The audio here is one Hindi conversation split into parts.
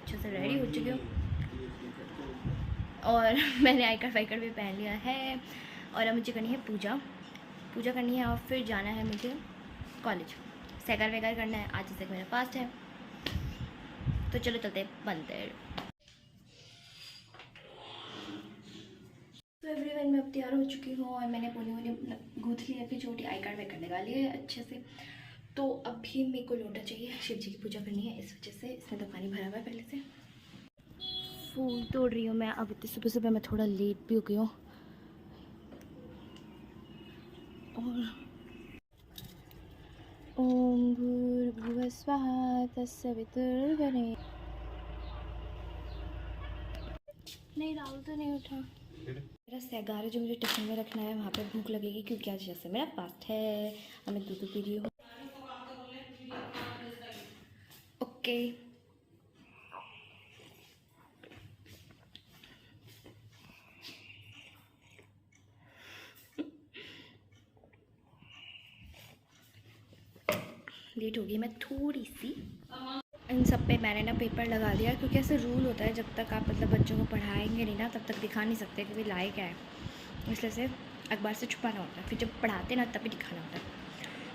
अच्छे से रेडी हो चुकी हूँ और मैंने आई कार्ड वाई कार्ड भी पहन लिया है। और अब मुझे करनी है पूजा करनी है और फिर जाना है मुझे कॉलेज। सैकर वैकर करना है, आज से मेरा फास्ट है। तो चलो चलते हैं मंदिर। तो एवरीवन मैं अब तैयार हो चुकी हूँ और मैंने पोनी गूँथ ली अपनी छोटी आई कार्ड वाई कार्ड लगा ली है अच्छे से। तो अभी मेरे को लोटा चाहिए, शिव जी की पूजा करनी है, इस वजह से इसमें तो पानी भरा हुआ है पहले से। फूल तोड़ रही हूँ मैं। अब इतनी सुबह सुबह मैं थोड़ा लेट भी हो गई हूँ। और ओम भूर्भुवः स्वः तत्सवितुर्वरेण्यं। नहीं, राहुल तो नहीं उठा। मेरा सैगारा जो मुझे टिफिन में रखना है वहाँ पे भूख लगेगी क्योंकि आज जैसे मेरा फास्ट है। अब मैं दूध पी रही हूँ। ओके लेट हो गई मैं थोड़ी सी। इन सब पे मैंने ना पेपर लगा दिया क्योंकि ऐसे रूल होता है जब तक आप मतलब बच्चों को पढ़ाएंगे नहीं ना तब तक दिखा नहीं सकते कि वे लाए क्या है, इसलिए से अखबार से छुपाना होता है, फिर जब पढ़ाते ना तभी दिखाना होता है।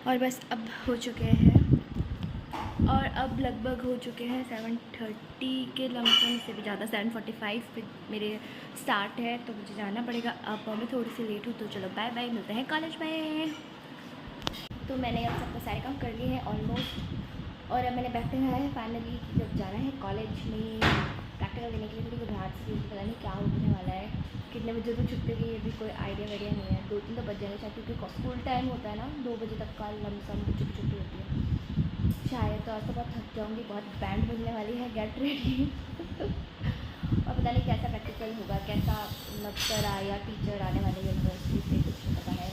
और बस अब हो चुके हैं और अब लगभग हो चुके हैं 7:30 के लमसम से भी ज़्यादा 7:45 पे मेरे स्टार्ट है। तो मुझे जाना पड़ेगा। अब मैं थोड़ी सी लेट हूँ तो चलो बाय बाय, मिलते हैं कॉलेज में। तो मैंने अब सबका सारे काम कर लिए हैं ऑलमोस्ट और अब मैंने बैग लगाया है फाइनली। जब जाना है कॉलेज में प्रैक्टिकल देने के लिए थोड़ी घबराहट सी, पता नहीं क्या होने वाला है, कितने बजे तो छुट्टी ये भी कोई आइडिया वाइडिया नहीं है। 2-3 तो बज जाने चाहिए क्योंकि स्कूल टाइम होता है ना, 2 बजे तक का लमसम बच्चों की छुट्टी होती है शायद। तो आज तो बहुत थक जाऊँगी, बहुत बैंड बजने वाली है, गेट रेडी। और पता नहीं कैसा प्रैक्टिकल होगा, कैसा सर या टीचर आने वाले यूनिवर्सिटी से, कुछ पता है।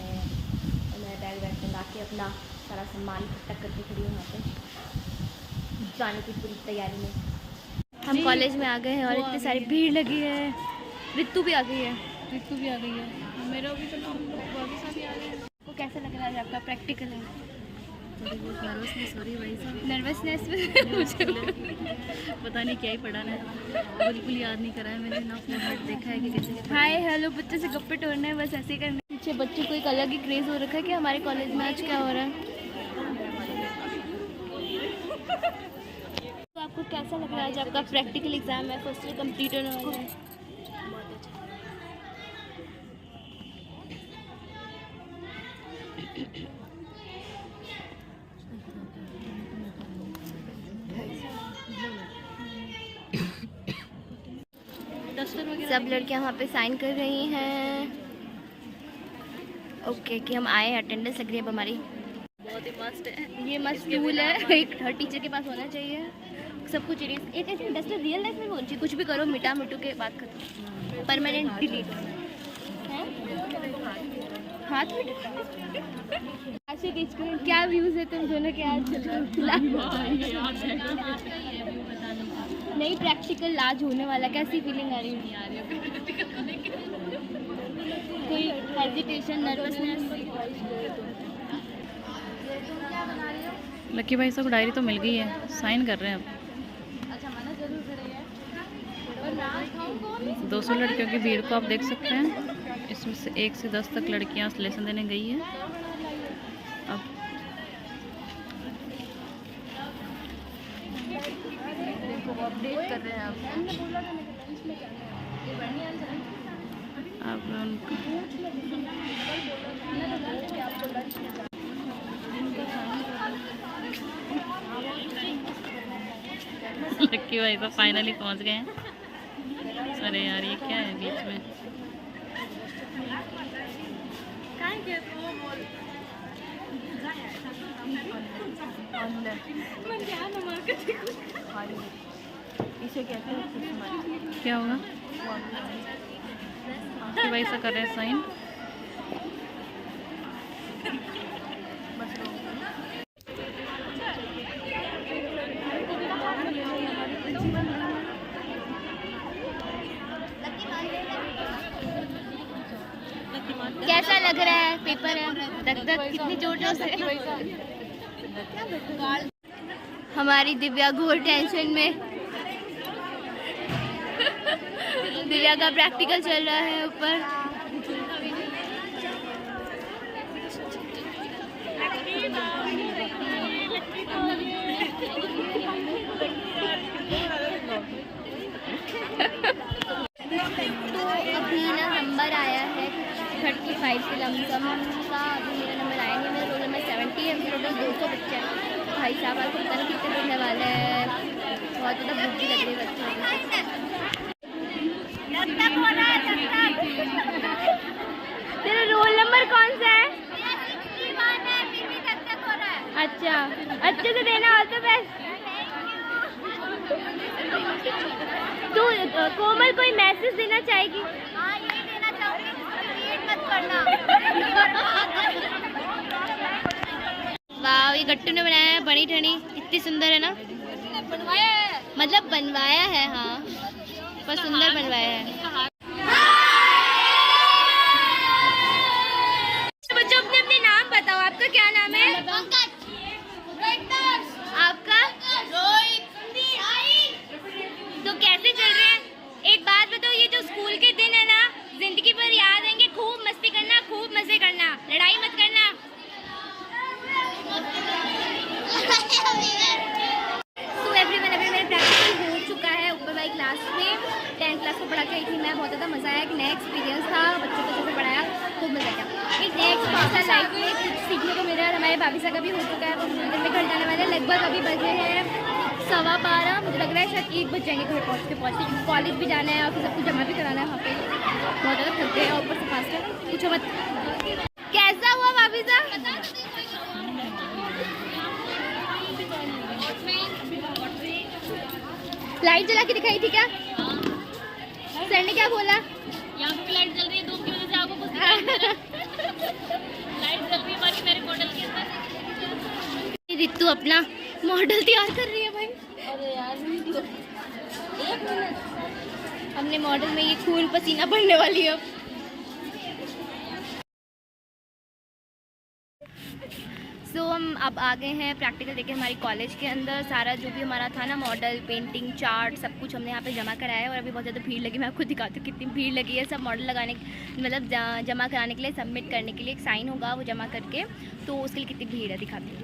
और मैं बैग वैग लगा के अपना सारा सामान इकट्ठा करके खड़ी हूँ यहाँ पे जाने की पूरी तैयारी में। हम कॉलेज में आ गए हैं और इतनी सारी भीड़ लगी है। रितु भी आ गई है। मेरा भी तो सभी आ गए हैं। वो कैसा लग रहा है आपका प्रैक्टिकल है? नर्वसनेस मुझे पता नहीं क्या ही पढ़ा है, बिल्कुल याद नहीं करा है मैंने ना। फोन देखा है कि कैसे हाय हेलो बच्चों से गप्पे तोड़ना है, बस ऐसे ही करने। पीछे बच्चों को एक अलग ही क्रेज हो रखा है कि हमारे कॉलेज में आज क्या हो रहा है। तो आपको कैसा लग रहा है? आज आपका प्रैक्टिकल एग्जाम है, फर्स्ट ईयर कंप्लीट होने वाला है। सब लड़कियां वहाँ पे साइन कर रही हैं ओके कि हम आए। अटेंडेंस लग रही है अब हमारी। बहुत ही मस्त है ये मस्त टूल है, एक हर टीचर के पास होना चाहिए। सब कुछ एक ऐसी डस्टर रियल लाइफ में होनी चाहिए। कुछ भी करो मिटा मिटू के बात खत्म, परमानेंट डिलीट है। हाथ में ऐसे क्या व्यूज है तुम दोनों के आज? नहीं प्रैक्टिकल आज होने वाला, कैसी फीलिंग आ रही है? कोई हेजिटेशन, नर्वसनेस? लकी भाई साहब डायरी तो मिल गई है, साइन कर रहे हैं अब। 200 लड़कियों की भीड़ को आप देख सकते हैं। इसमें से 1 से 10 तक लड़कियां लेसन देने गई है। अब अपडेट कर रहे हैं अब उनको लक्की भाई तो फाइनली पहुंच गए हैं। अरे यार ये क्या है बीच में? इसे कहते हैं क्या होगा? लक्की भाई से कर रहे हैं साइन। कैसा लग रहा है? पेपर है, धक धक कितनी जोर जोर से। हमारी दिव्या घोर टेंशन में। दिव्या का प्रैक्टिकल चल रहा है ऊपर। तो अभी ना नंबर आया है 35 के लमसम का। अभी मेरा नंबर आया नहीं, मेरा रोल नंबर 70 है। मेरे टोटल 200 बच्चे हैं। भाई साहब आपको पता नहीं कितने बनने वाले हैं। बहुत ज़्यादा भूख भी लग रही है बच्चों को। तेरा रोल नंबर कौन सा है? अच्छा, अच्छे से देना, ऑल द बेस्ट। तू कोमल कोई मैसेज देना चाहेगी? हाँ, यही देना चाहूँगी, लेट मत करना। वाह, ये गट्टू ने बनाया है बनी ठनी, कितनी सुंदर है ना। बनवाया है, मतलब बनवाया है, हाँ, पर सुंदर बनवाया है। बच्चों अपने अपने नाम बताओ। आपका क्या नाम है? आपका? तो कैसे चल रहे हैं? एक बात बताओ, ये जो स्कूल के दिन है ना, जिंदगी भर याद आएंगे। खूब मस्ती करना, खूब मजे करना, लड़ाई मत करना। तो एवरीवन, अभी मेरा प्रैक्टिकल हो चुका है ऊपर वाली क्लास में। 10th क्लास को पढ़ा के आई थी मैं। बहुत ज़्यादा मज़ा आया, एक नया एक्सपीरियंस था। बच्चों को जैसे पढ़ाया, खूब मज़ा किया। एक नया एक्सपीरियंस था, लाइफ में कुछ सीखने को मिल रहा है। हमारे भाभी साहब का भी हो चुका है, वो मंदिर में घर जाने वाले। लगभग अभी बजे हैं 12:15। मुझे लग रहा है शायद 1 बज जाएंगे घर पहुँचते क्योंकि कॉलेज भी जाना है और फिर सब कुछ जमा भी कराना है वहाँ पे। बहुत ज़्यादा थक गए और ऊपर से फास्ट है, पूछो मत। कैसा हुआ भाभी साहब? लाइट जला के दिखाई थी क्या? सर ने क्या बोला? यहाँ पे लाइट जल रही है, धूप की वजह से आपको कुछ लाइट जल रही है बाकी मेरे मॉडल के अंदर। रितु अपना मॉडल तैयार कर रही है भाई। अरे यार, वीडियो 1 मिनट। हमने मॉडल में ये खून पसीना पड़ने वाली है। सो हम अब आ गए हैं प्रैक्टिकल देके हमारी कॉलेज के अंदर। सारा जो भी हमारा था ना, मॉडल, पेंटिंग, चार्ट, सब कुछ हमने यहाँ पे जमा कराया है। और अभी बहुत ज़्यादा भीड़ लगी, मैं आपको दिखाती हूँ कितनी भीड़ लगी है। सब मॉडल लगाने, मतलब जमा कराने के लिए, सबमिट करने के लिए एक साइन होगा वो जमा करके, तो उसके लिए कितनी भीड़ है दिखाती हूँ।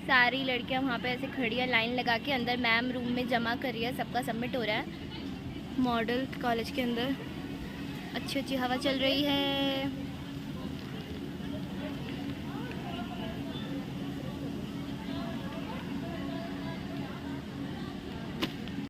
सारी लड़कियाँ वहाँ पे ऐसे खड़ी है लाइन लगा के। अंदर मैम रूम में जमा कर रही है, सबका सबमिट हो रहा है। मॉडल कॉलेज के अंदर अच्छी अच्छी हवा चल रही है।